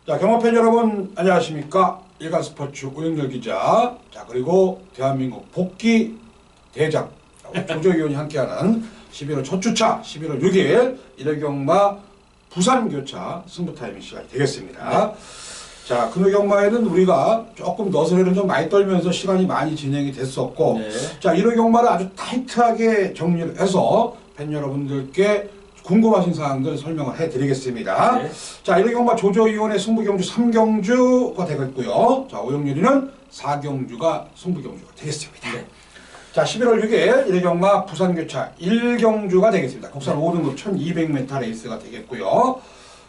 자, 경마팬 여러분 안녕하십니까? 일간스포츠 오영렬 기자, 자 그리고 대한민국 복귀 대장 조조위원이 함께하는 11월 첫 주차 11월 6일 1회 경마 부산 교차 승부 타이밍 시간이 되겠습니다. 네. 자, 금요 경마에는 우리가 조금 너스레를 좀 많이 떨면서 시간이 많이 진행이 됐었고, 네. 자 1회 경마를 아주 타이트하게 정리를 해서 팬 여러분들께 궁금하신 사항들 설명을 해드리겠습니다. 네. 자, 1회 경마 조조위원의 승부경주 3경주가 되겠고요. 자, 오영렬이는 4경주가 승부경주가 되겠습니다. 네. 자, 11월 6일 1회 경마 부산교차 1경주가 되겠습니다. 국산 5등급 1200m 레이스가 되겠고요.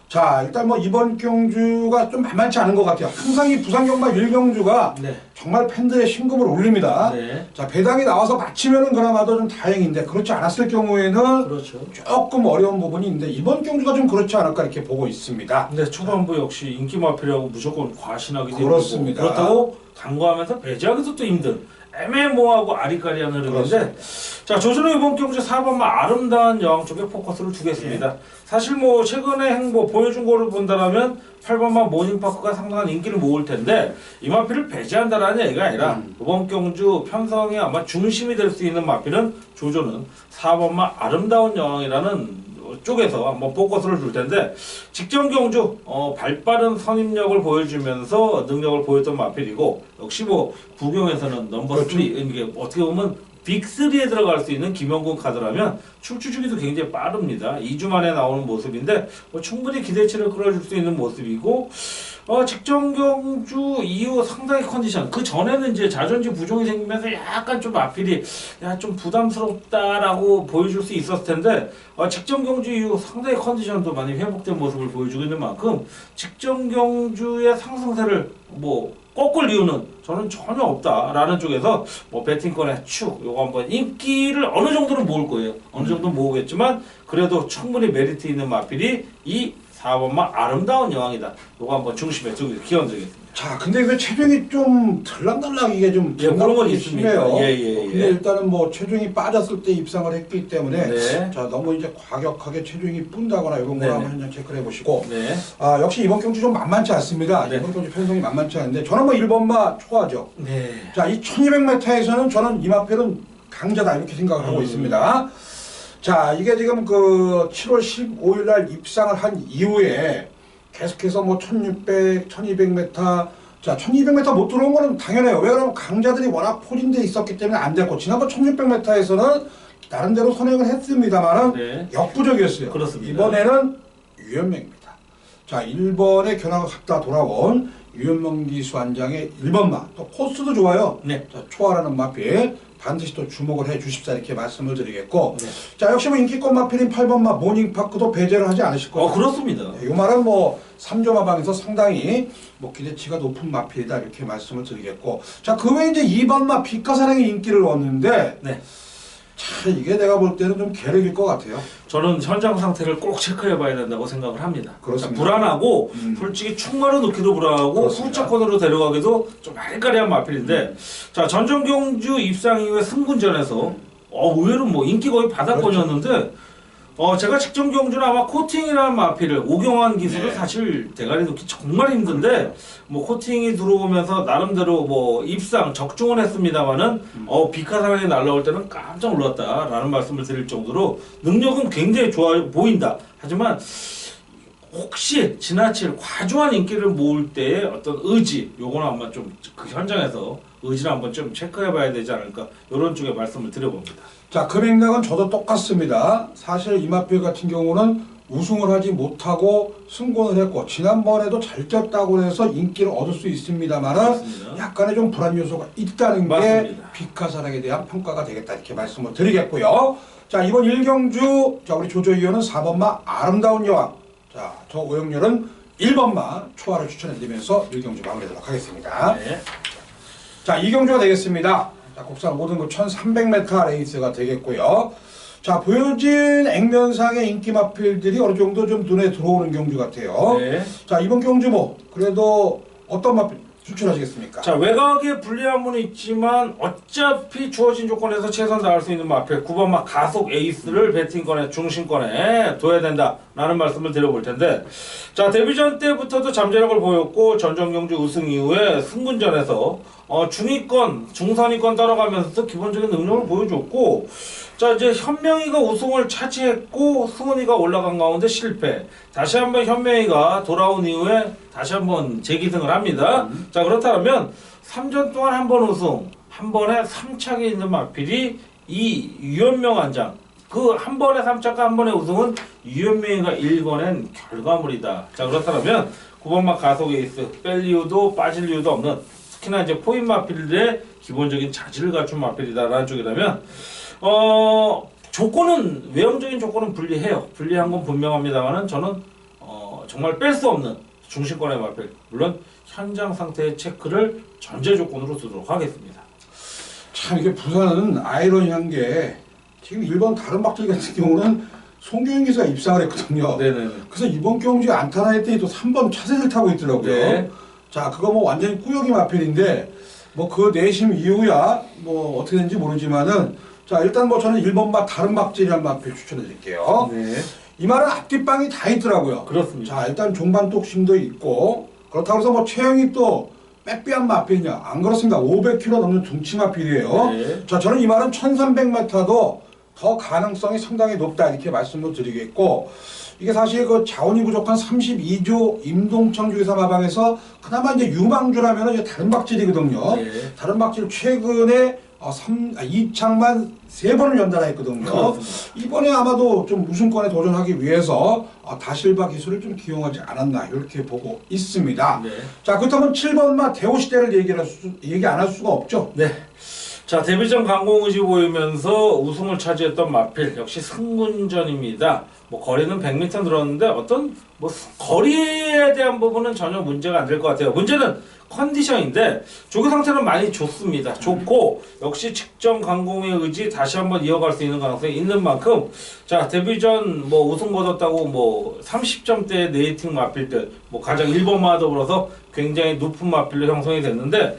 자, 일단 뭐 이번 경주가 좀 만만치 않은 것 같아요. 항상 이 부산경마 1경주가 네. 정말 팬들의 심금을 울립니다. 네. 자, 배당이 나와서 마치면은 그나마도 좀 다행인데 그렇지 않았을 경우에는 그렇죠. 조금 어려운 부분이 있는데 이번 경주가 좀 그렇지 않을까 이렇게 보고 있습니다. 네, 초반부 역시 인기마필이라고 무조건 과신하기 때문에 그렇습니다. 그렇다고 간과하면서 배제하기도 또 힘든 애매모호하고 아리까리한 흐름인데, 자, 조선의 이번 경주 4번마 아름다운 여왕 쪽에 포커스를 두겠습니다. 네. 사실 뭐 최근의 행보 보여준 거를 본다라면 8번마 모닝파크가 상당한 인기를 모을 텐데 이 마필을 배제한다라는 얘기가 아니라 이번 경주 편성이 아마 중심이 될 수 있는 마필은 조조는 4번마 아름다운 여왕이라는 쪽에서 한번 포커스를 둘 텐데, 직전 경주 발빠른 선임력을 보여주면서 능력을 보였던 마필이고, 역시 뭐 부경에서는 넘버 3 이게 어떻게 보면 빅3에 들어갈 수 있는 김영군 카드라면 출주 주기도 굉장히 빠릅니다. 2주 만에 나오는 모습인데 충분히 기대치를 끌어줄 수 있는 모습이고, 직전 경주 이후 상당히 컨디션, 그 전에는 이제 자존심 부종이 생기면서 약간 좀 마필이 좀 부담스럽다라고 보여줄 수 있었을 텐데, 직전 경주 이후 상당히 컨디션도 많이 회복된 모습을 보여주고 있는 만큼 직전 경주의 상승세를 뭐 꺾을 이유는 저는 전혀 없다라는 쪽에서 뭐 배팅권의 축 요거 한번 인기를 어느 정도는 모을 거예요. 어느 정도 모으겠지만 그래도 충분히 메리트 있는 마필이 이 4번마 아름다운 여왕이다. 요거 한번 중심에 두고 기원드리겠습니다. 자, 근데 왜 체중이 좀 들락날락 이게 좀 그런 건 있습니다. 근데 일단은 뭐 체중이 빠졌을 때 입상을 했기 때문에 네. 자, 너무 이제 과격하게 체중이 뿐다거나 이런 거 한번 현장 체크를 해보시고, 네. 아, 역시 이번 경주 좀 만만치 않습니다. 네. 이번 경주 편성이 만만치 않은데 저는 뭐 1번마 초하죠. 네. 자, 이 1200m에서는 저는 이 마필은 강자다 이렇게 생각을 하고 있습니다. 자, 이게 지금 그 7월 15일 날 입상을 한 이후에 계속해서 뭐 1600, 1200m, 자, 1200m 못 들어온 거는 당연해요. 왜 그러면 강자들이 워낙 포진돼 있었기 때문에 안 됐고, 지난번 1600m에서는 나름대로 선행을 했습니다만은 네. 역부족이었어요. 그렇습니다. 이번에는 유현명입니다. 자, 1번에 견학을 갔다 돌아온 유현명 기수 안장의 1번마, 또 코스도 좋아요. 네. 자, 초하라는 마필 반드시 또 주목을 해 주십사 이렇게 말씀을 드리겠고, 네. 자, 역시 뭐 인기권 마필인 8번마 모닝파크도 배제를 하지 않으실 거예요. 그렇습니다. 네, 이 말은 뭐 3조마방에서 상당히 뭐 기대치가 높은 마필이다 이렇게 말씀을 드리겠고, 자, 그 외에 이제 2번마 빛가사랑의 인기를 얻는데, 네. 참 이게 내가 볼 때는 좀 계륵일 것 같아요. 저는 현장 상태를 꼭 체크해 봐야 된다고 생각을 합니다. 그렇습니다. 불안하고 솔직히 충마로 넣기도 불안하고 후차권으로 데려가기도 좀 아리까리한 마필인데, 자, 전전 경주 입상 이후에 승군전에서 의외로 뭐 인기 거의 바닥권이었는데, 그렇죠. 제가 직전 경주는 아마 코팅이라는 마필을 오경환 기술을 네. 사실 대가리 놓기 정말 힘든데 뭐 코팅이 들어오면서 나름대로 뭐 입상 적중은 했습니다만은 비카사랑이 날라올 때는 깜짝 놀랐다라는 말씀을 드릴 정도로 능력은 굉장히 좋아 보인다. 하지만 혹시 지나칠 과중한 인기를 모을 때의 어떤 의지, 요거는 아마 좀 그 현장에서 의지를 한번 좀 체크해 봐야 되지 않을까, 이런 쪽에 말씀을 드려봅니다. 자, 금액락은 저도 똑같습니다. 사실 이 마필 같은 경우는 우승을 하지 못하고 승권을 했고, 지난번에도 잘 뛰었다고 해서 인기를 얻을 수 있습니다만은 약간의 좀 불안 요소가 있다는 맞습니다. 게 비카사랑에 대한 평가가 되겠다 이렇게 말씀을 드리겠고요. 자, 이번 1경주, 자, 우리 조조위원은 4번마 아름다운 여왕, 자, 저 오영렬은 1번마 초하를 추천해드리면서 1경주 마무리하도록 하겠습니다. 네. 자, 2경주가 되겠습니다. 자, 국산 5등급 1300m 레이스가 되겠고요. 자, 보여진 액면상의 인기 마필들이 어느 정도 좀 눈에 들어오는 경주 같아요. 네. 자, 이번 경주 뭐 그래도 어떤 마필 추천하시겠습니까? 자, 외곽에 불리한 분은 있지만 어차피 주어진 조건에서 최선 다할 수 있는 마필 9번 막 가속 에이스를 배팅권에 중심권에 둬야 된다라는 말씀을 드려볼 텐데, 자, 데뷔전 때부터도 잠재력을 보였고 전전 경주 우승 이후에 승분전에서 중위권, 중선위권 따라가면서 기본적인 능력을 보여줬고, 자, 이제 현명이가 우승을 차지했고 승훈이가 올라간 가운데 실패. 다시 한번 현명이가 돌아온 이후에 다시 한번 재기승을 합니다. 자, 그렇다면 3전 동안 한 번 우승, 한 번에 3착이 있는 마필이 이 유현명 한장. 그 한 번에 3착과 한 번의 우승은 유현명이가 일궈낸 결과물이다. 자, 그렇다면 9번 막 가속 에이스, 뺄 이유도 빠질 이유도 없는, 특히나 이제 포인 마필들의 기본적인 자질을 갖춘 마필이다라는 쪽이라면, 조건은, 외형적인 조건은 불리해요. 불리한 건 분명합니다만은 저는 정말 뺄 수 없는 중심권의 마필, 물론 현장 상태의 체크를 전제 조건으로 두도록 하겠습니다. 참 이게 부산은 아이러니한 게 지금 1번 다른 박질 같은 경우는 송교영 기수가 입상을 했거든요. 네네. 그래서 이번 경주에 안타나 했더니 또 3번 차세를 타고 있더라고요. 네. 자, 그거 뭐 완전히 꾸역이 마필인데 뭐 그 내심 이후야 뭐 어떻게 되는지 모르지만은, 자, 일단 뭐 저는 1번 막 다른 박질이란 마필 추천해 드릴게요. 네. 이 말은 앞뒷방이 다 있더라고요. 그렇습니다. 자, 일단 종반 똑심도 있고, 그렇다고 해서 뭐 체형이 또 빼빼한 마필이냐? 안 그렇습니다. 500kg 넘는 둥치 마필이에요. 네. 자, 저는 이 말은 1300m도 더 가능성이 상당히 높다 이렇게 말씀도 드리겠고, 이게 사실 그 자원이 부족한 32조 임동청 주의사 마방에서 그나마 이제 유망주라면 이제 다른 박질이거든요. 네. 다른 박질 최근에 2창만 3번을 연달아했거든요. 그렇습니다. 이번에 아마도 좀 우승권에 도전하기 위해서 다실바 기술을 좀 기용하지 않았나 이렇게 보고 있습니다. 네. 자, 그렇다면 7번마 대호시대를 얘기 안 할 수가 없죠. 네. 자, 데뷔전 강공의지 보이면서 우승을 차지했던 마필 역시 승분전입니다. 뭐 거리는 100m 늘었는데 어떤 뭐 거리에 대한 부분은 전혀 문제가 안 될 것 같아요. 문제는 컨디션인데 조기 상태는 많이 좋습니다. 좋고 역시 직전 강공의 의지 다시 한번 이어갈 수 있는 가능성이 있는 만큼, 자, 데뷔전 뭐 우승 거뒀다고 뭐 30점대 네이팅 마필들 뭐 가장 1번마 더불어서 굉장히 높은 마필로 형성이 됐는데,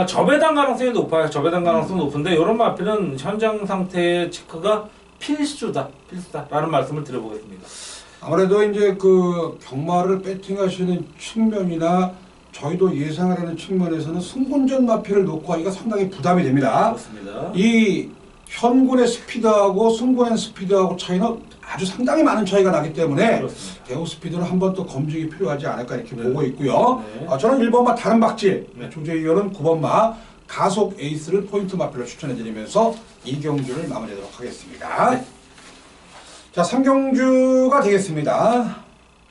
저배당 가능성이 높아요. 저배당 가능성이 높은데 이런 마필은 현장 상태의 체크가 필수다라는 말씀을 드려보겠습니다. 아무래도 이제 그 경마를 배팅하시는 측면이나 저희도 예상을 하는 측면에서는 승분전 마필을 놓고 하기가 상당히 부담이 됩니다. 그렇습니다. 이 현군의 스피드하고 승군의 스피드하고 차이는 아주 상당히 많은 차이가 나기 때문에 그렇습니다. 대우 스피드는 한번 또 검증이 필요하지 않을까 이렇게 네. 보고 있고요. 네. 저는 1번마 다른 박질, 네. 조재희열은 9번마 가속 에이스를 포인트 마필로 추천해드리면서 이 경주를 마무리하도록 하겠습니다. 네. 자, 3경주가 되겠습니다.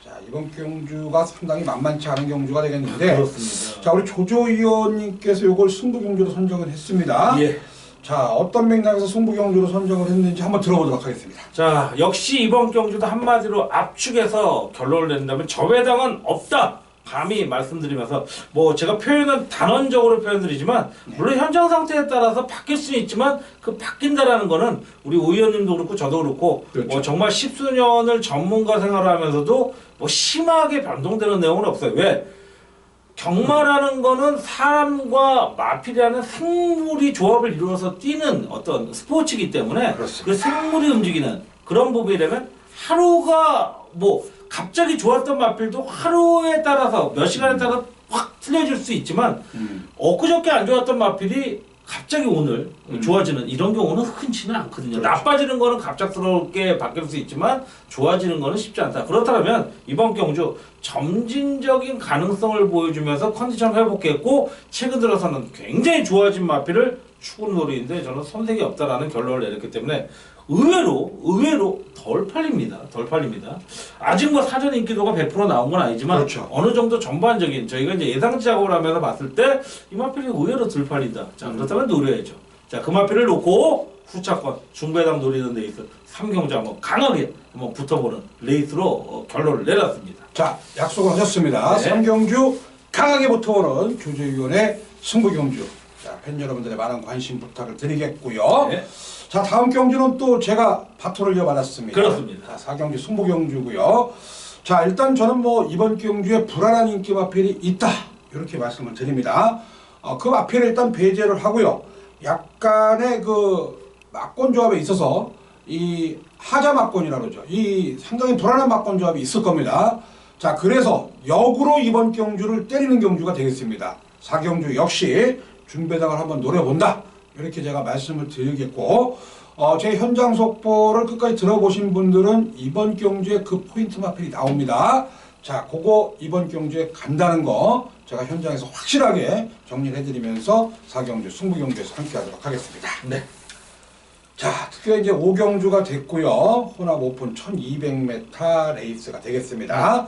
자, 이번 경주가 상당히 만만치 않은 경주가 되겠는데, 그렇습니다. 자, 우리 조조 의원님께서 이걸 승부 경주로 선정을 했습니다. 예. 자, 어떤 맥락에서 승부 경주로 선정을 했는지 한번 들어보도록 하겠습니다. 자, 역시 이번 경주도 한마디로 압축해서 결론을 낸다면 저배당은 없다. 감히 말씀드리면서, 뭐 제가 표현은 단언적으로 표현드리지만 물론 현장 상태에 따라서 바뀔 수는 있지만 그 바뀐다라는 거는 우리 오 의원님도 그렇고 저도 그렇고, 그렇죠. 뭐 정말 십수년을 전문가 생활을 하면서도 뭐 심하게 변동되는 내용은 없어요. 왜? 경마라는 거는 사람과 마필이라는 생물이 조합을 이루어서 뛰는 어떤 스포츠이기 때문에 그렇습니다. 그 생물이 움직이는 그런 부분이라면 하루가 뭐 갑자기 좋았던 마필도 하루에 따라서 몇 시간에 따라서 확 틀려질 수 있지만, 엊그저께 안 좋았던 마필이 갑자기 오늘 좋아지는 이런 경우는 흔치는 않거든요. 그렇죠. 나빠지는 거는 갑작스럽게 바뀔 수 있지만 좋아지는 거는 쉽지 않다. 그렇다면 이번 경주 점진적인 가능성을 보여주면서 컨디션 회복했고 최근 들어서는 굉장히 좋아진 마필을 추구 노리인데 저는 손색이 없다라는 결론을 내렸기 때문에 의외로 덜 팔립니다. 아직 뭐 사전 인기도가 100% 나온 건 아니지만, 그렇죠. 어느 정도 전반적인 저희가 이제 예상치 작업을 하면서 봤을 때 이 마필이 의외로 덜 팔린다. 자, 그렇다면 노려야죠. 자, 그 마필을 놓고 후차권 중배당 노리는 레이스 3경주 한번 강하게 한번 붙어보는 레이스로 결론을 내렸습니다. 자, 약속을 하셨습니다. 네. 3경주 강하게 붙어오는 조재위원의 승부 경주. 자, 팬 여러분들의 많은 관심 부탁을 드리겠고요. 네. 자, 다음 경주는 또 제가 바토를 이어받았습니다. 그렇습니다. 자, 4경주 승부 경주고요. 자, 일단 저는 뭐 이번 경주에 불안한 인기 마필이 있다. 이렇게 말씀을 드립니다. 그 마필을 일단 배제를 하고요. 약간의 그 막권 조합에 있어서 이 하자 막권이라고 그러죠. 이 상당히 불안한 막권 조합이 있을 겁니다. 자, 그래서 역으로 이번 경주를 때리는 경주가 되겠습니다. 4경주 역시 중배당을 한번 노려본다. 이렇게 제가 말씀을 드리겠고, 제 현장 속보를 끝까지 들어보신 분들은 이번 경주에 그 포인트 마필이 나옵니다. 자, 그거 이번 경주에 간다는 거 제가 현장에서 확실하게 정리를 해드리면서 4경주 승부경주에서 함께 하도록 하겠습니다. 네. 자, 드디어 이제 5경주가 됐고요. 혼합 오픈 1200m 레이스가 되겠습니다.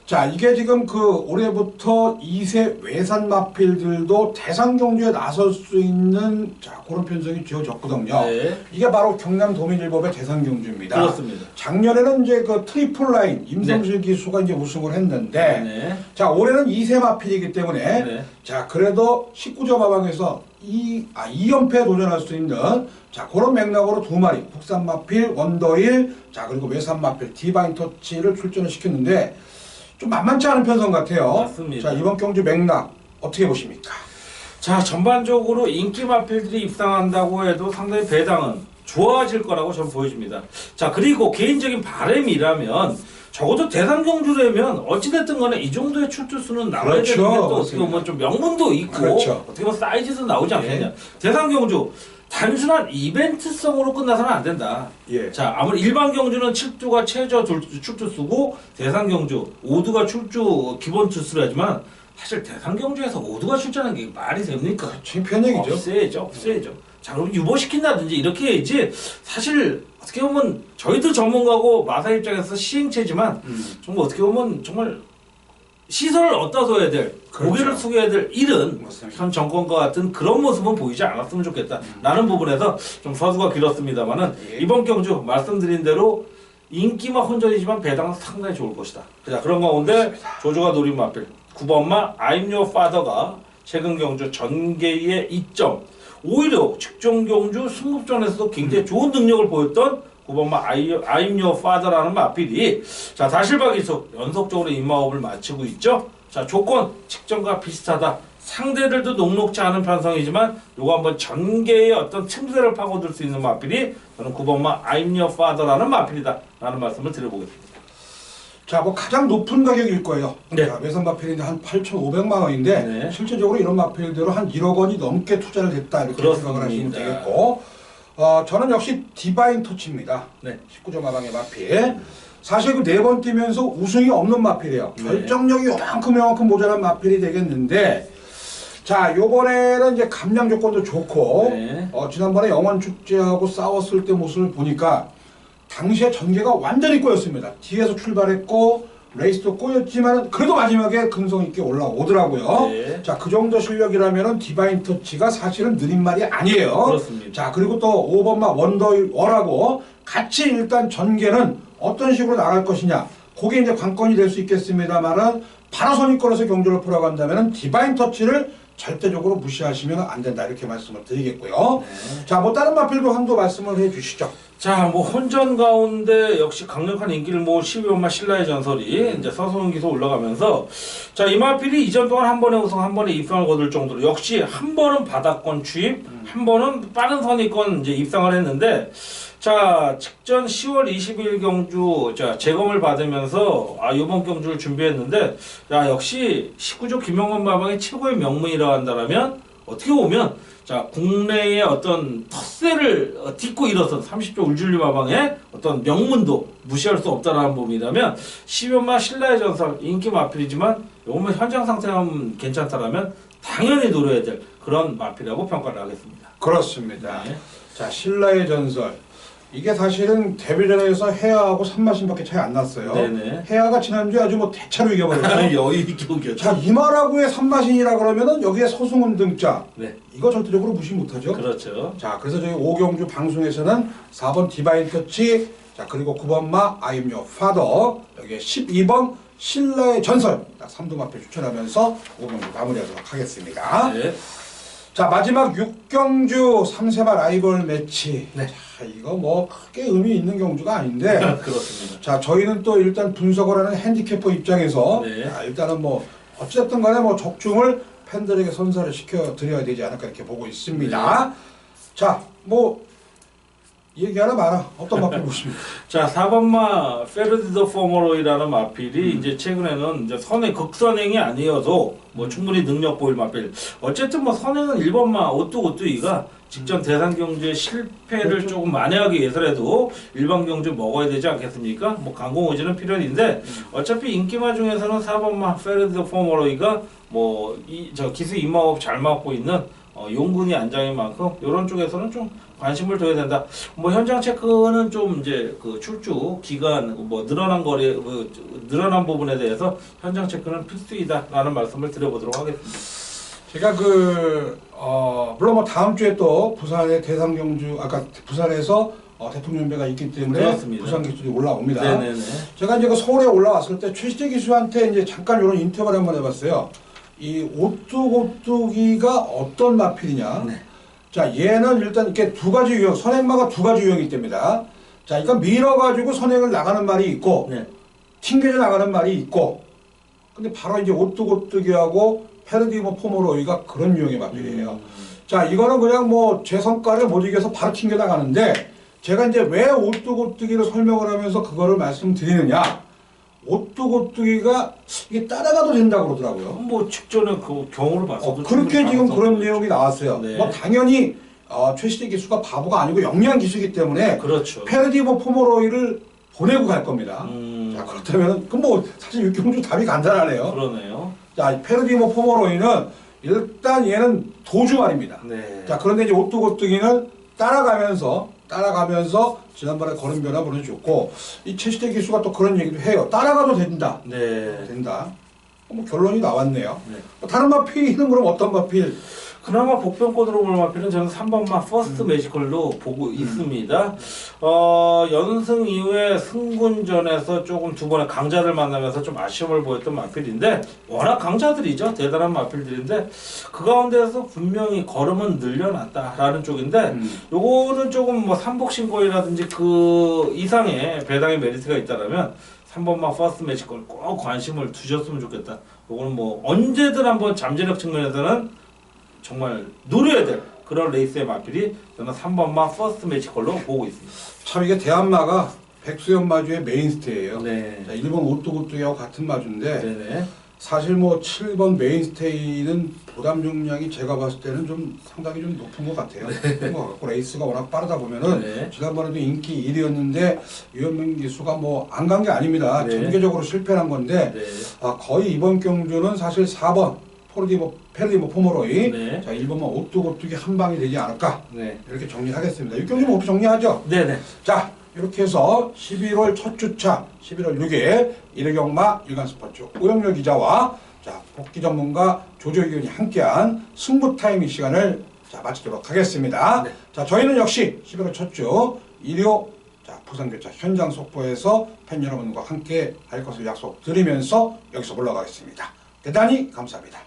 자, 이게 지금 그 올해부터 2세 외산 마필들도 대상 경주에 나설 수 있는 자, 그런 편성이 지어졌거든요. 네. 이게 바로 경남 도민일법의 대상 경주입니다. 그렇습니다. 작년에는 이제 그 트리플 라인 임성실 기수가 이제 우승을 했는데, 네. 자, 올해는 2세 마필이기 때문에, 네. 자, 그래도 19점 하방에서 2연패에 도전할 수 있는 자, 그런 맥락으로 두 마리 국산 마필, 원더힐, 자, 그리고 외산 마필 디바인 터치를 출전을 시켰는데 좀 만만치 않은 편성 같아요. 맞습니다. 자, 이번 경주 맥락 어떻게 보십니까? 자, 전반적으로 인기 마필들이 입상한다고 해도 상당히 배당은 좋아질 거라고 저는 보여집니다. 자, 그리고 개인적인 바람이라면 적어도 대상 경주라면 어찌됐든 간에 이 정도의 출주 수는 나와야 그렇죠. 되는 게 또 어떻게 보면 좀 명분도 있고 그렇죠. 어떻게 보면 사이즈도 나오지 않겠냐. 예. 대상 경주 단순한 이벤트성으로 끝나서는 안 된다. 예. 자, 아무리 일반 경주는 7두가 최저 출주 수고 대상 경주 5두가 출주 기본 출수를 하지만 사실 대상 경주에서 5두가 출전하는 게 말이 됩니까? 창피한 얘기죠. 없애야죠. 자, 그럼 유보시킨다든지 이렇게 해야지. 사실 어떻게 보면 저희도 전문가고 마사 입장에서 시행체지만 정말 어떻게 보면 정말 시설을 얻다 둬야 될, 그렇죠. 고개를 숙여야 될 일은 맞습니다. 현 정권과 같은 그런 모습은 보이지 않았으면 좋겠다. 라는 부분에서 좀 서두가 길었습니다만은 예. 이번 경주 말씀드린 대로 인기만 혼전이지만 배당은 상당히 좋을 것이다. 자, 그런 가운데 조조가 노린 마필 9번마 I'm Your Father가 최근 경주 전개의 2점, 오히려 직전 경주 승급전에서도 굉장히 좋은 능력을 보였던 9번마 I'm Your Father라는 마필이 자, 다실박이수 연속적으로 입마업을 마치고 있죠. 자, 조건 직전과 비슷하다. 상대들도 녹록지 않은 편성이지만 요거 한번 전개의 어떤 틈새를 파고들 수 있는 마필이 저는 9번마 I'm Your Father라는 마필이다 라는 말씀을 드려보겠습니다. 자, 뭐 가장 높은 가격일 거예요. 네. 자, 외산 마필인데 한 8,500만 원인데 네. 실제적으로 이런 마필대로 한 1억 원이 넘게 투자를 했다 이렇게 그렇습니다. 생각을 하시면 되겠고, 저는 역시 디바인 터치입니다. 네. 19점 하방의 마필. 사실 그 4번 뛰면서 우승이 없는 마필이에요. 네. 결정력이 요만큼 모자란 마필이 되겠는데, 자, 요번에는 이제 감량 조건도 좋고, 네. 지난번에 영원축제하고 싸웠을 때 모습을 보니까 당시에 전개가 완전히 꼬였습니다. 뒤에서 출발했고 레이스도 꼬였지만 그래도 마지막에 근성 있게 올라오더라고요. 네. 자, 그 정도 실력이라면 디바인 터치가 사실은 느린 말이 아니에요. 그렇습니다. 자, 그리고 또 5번마 원더월하고 같이 일단 전개는 어떤 식으로 나갈 것이냐, 그게 이제 관건이 될 수 있겠습니다만은 파라소닉권에서 경주를 풀어간다면 디바인 터치를 절대적으로 무시하시면 안 된다 이렇게 말씀을 드리겠고요. 네. 자, 뭐 다른 마필도 한도 말씀을 해주시죠. 자, 뭐 혼전 가운데 역시 강력한 인기를 모은 12번마 신라의 전설이 이제 서소원 기소 올라가면서 자, 이 마필이 이전 동안 한 번에 우승, 한 번에 입상을 거둘 정도로 역시 한 번은 바닥권 취입, 한 번은 빠른 선의권 이제 입상을 했는데 자, 직전 10월 20일 경주 자, 재검을 받으면서 이번 경주를 준비했는데 야, 역시 19조 김영건 마방의 최고의 명문이라 한다라면 어떻게 보면 자, 국내의 어떤 텃세를 딛고 일어선 30조 울줄리 마방의 어떤 명문도 무시할 수 없다라는 부분이라면 10연마 신라의 전설 인기 마필이지만 요거만 현장 상태만 괜찮다라면 당연히 노려야 될 그런 마필이라고 평가를 하겠습니다. 그렇습니다. 네. 자, 신라의 전설. 이게 사실은 데뷔전에서 해아하고 3마신밖에 차이 안 났어요. 네네. 해아가 지난주에 아주 뭐 대차로 이겨버렸죠. 여유 있게 우겼죠. 자, 이마라구의 3마신이라 그러면은 여기에 서승훈 등자. 네. 이거 절대적으로 무시 못하죠. 그렇죠. 자, 그래서 저희 오경주 방송에서는 4번 디바인 터치, 자, 그리고 9번마 I'm Your Father, 여기에 12번 신라의 전설, 딱 3두마표 추천하면서 오경주 마무리하도록 하겠습니다. 네. 자, 마지막 6경주 3세마 라이벌 매치. 네. 자, 이거 뭐 크게 의미 있는 경주가 아닌데. 그렇습니다. 자, 저희는 또 일단 분석을 하는 핸디캐퍼 입장에서 네. 자, 일단은 뭐 어쨌든 간에 뭐 적중을 팬들에게 선사를 시켜드려야 되지 않을까 이렇게 보고 있습니다. 자, 뭐 얘기하나 마라. 어떤 마필 보십니까? 자, 4번마 페르디도 포머로이라는 마필이 이제 최근에는 이제 선행 극선행이 아니어도 뭐 충분히 능력 보일 마필. 어쨌든 뭐 선행은 1번마 오뚜오뚜이가 직전 대상 경주의 실패를 그렇죠. 조금 만회하기 위해서라도 일반 경주 먹어야 되지 않겠습니까? 뭐 강공 의지는 필연인데 어차피 인기마 중에서는 4번마 페르디도 포머로이가 뭐 이 저 기수 임마업 잘 맡고 있는 용군이 안장인 만큼 이런 쪽에서는 좀 관심을 둬야 된다. 뭐 현장 체크는 좀 이제 그 출주 기간 뭐 늘어난 거래 늘어난 부분에 대해서 현장 체크는 필수이다라는 말씀을 드려보도록 하겠습니다. 제가 물론 뭐 다음 주에 또 부산의 대상 경주 아까 부산에서 대통령배가 있기 때문에 그렇습니다. 부산 기술이 올라옵니다. 네네네. 제가 이제 그 서울에 올라왔을 때 최시재 기수한테 이제 잠깐 이런 인터뷰를 한번 해봤어요. 이 오뚜오뚜기가 어떤 마필이냐? 네. 자, 얘는 일단 이렇게 두 가지 유형, 선행마가 두 가지 유형이 됩니다. 자, 그러니까 밀어가지고 선행을 나가는 말이 있고, 네. 튕겨져 나가는 말이 있고, 근데 바로 이제 오뚜오뚜기하고 페르디모 포모로이가 그런 유형의 마필이에요. 자, 이거는 그냥 뭐 제 성과를 못 이겨서 바로 튕겨 나가는데, 제가 이제 왜 오뚜오뚜기를 설명을 하면서 그거를 말씀드리느냐? 오뚜오뚜기가 이게 따라가도 된다고 그러더라고요. 뭐 직전에 그 경우를 봤어도 그렇게 지금 충분히 그런 내용이 나왔어요. 네. 뭐 당연히 최시재 기수가 바보가 아니고 영리한 기수이기 때문에 그렇죠. 페르디모 포모로이를 보내고 갈 겁니다. 자, 자, 그렇다면 그럼 뭐 사실 육경주 답이 간단하네요. 그러네요. 자, 페르디모 포모로이는 일단 얘는 도주말입니다. 네. 자, 그런데 이제 오뚜오뚜기는 따라가면서 지난번에 걸음 변화 보내줬고 이 최시재 기수가 또 그런 얘기도 해요. 따라가도 된다. 네. 된다. 뭐 결론이 나왔네요. 네. 다른 마필은 그럼 어떤 마필? 그나마 복병권으로 볼 마필은 저는 3번마 퍼스트 매지컬로 보고 있습니다. 연승 이후에 승군전에서 조금 두 번의 강자들 만나면서 좀 아쉬움을 보였던 마필인데 워낙 강자들이죠. 대단한 마필들인데 그 가운데서 분명히 걸음은 늘려놨다라는 쪽인데 요거는 조금 뭐 삼복신고이라든지 그 이상의 배당의 메리트가 있다면 3번마 퍼스트 매지컬 꼭 관심을 두셨으면 좋겠다. 요거는 뭐 언제든 한번 잠재력 측면에서는 정말 노려야 될 그런 레이스의 마필이 저는 3번마 퍼스트 매지컬로 보고 있습니다. 참 이게 대한마가 백수연 마주의 메인스테이예요. 네. 자, 일본 오뚜오뚜기하고 같은 마주인데 네네. 사실 뭐 7번 메인스테이는 부담 용량이 제가 봤을 때는 좀 상당히 좀 높은 것 같아요. 높은 것 같고 레이스가 워낙 빠르다 보면은 네. 지난번에도 인기 1위였는데 유현민 기수가 뭐 안 간 게 아닙니다. 네. 전개적으로 실패한 건데 네. 거의 이번 경주는 사실 4번 페르디모 포모로이 네. 자 1번만 오뚜오뚜기 한 방이 되지 않을까 네. 이렇게 정리하겠습니다. 이 경주 뭐 정리하죠? 네네. 자 이렇게 해서 11월 첫 주차 11월 6일 일요경마 일간스포츠 오영렬 기자와 자 복귀 전문가 조조희 의원이 함께한 승부 타이밍 시간을 자 마치도록 하겠습니다. 네. 자 저희는 역시 11월 첫 주 일요 자 부산교차 현장 속보에서 팬 여러분과 함께 할 것을 약속드리면서 여기서 물러가겠습니다. 대단히 감사합니다.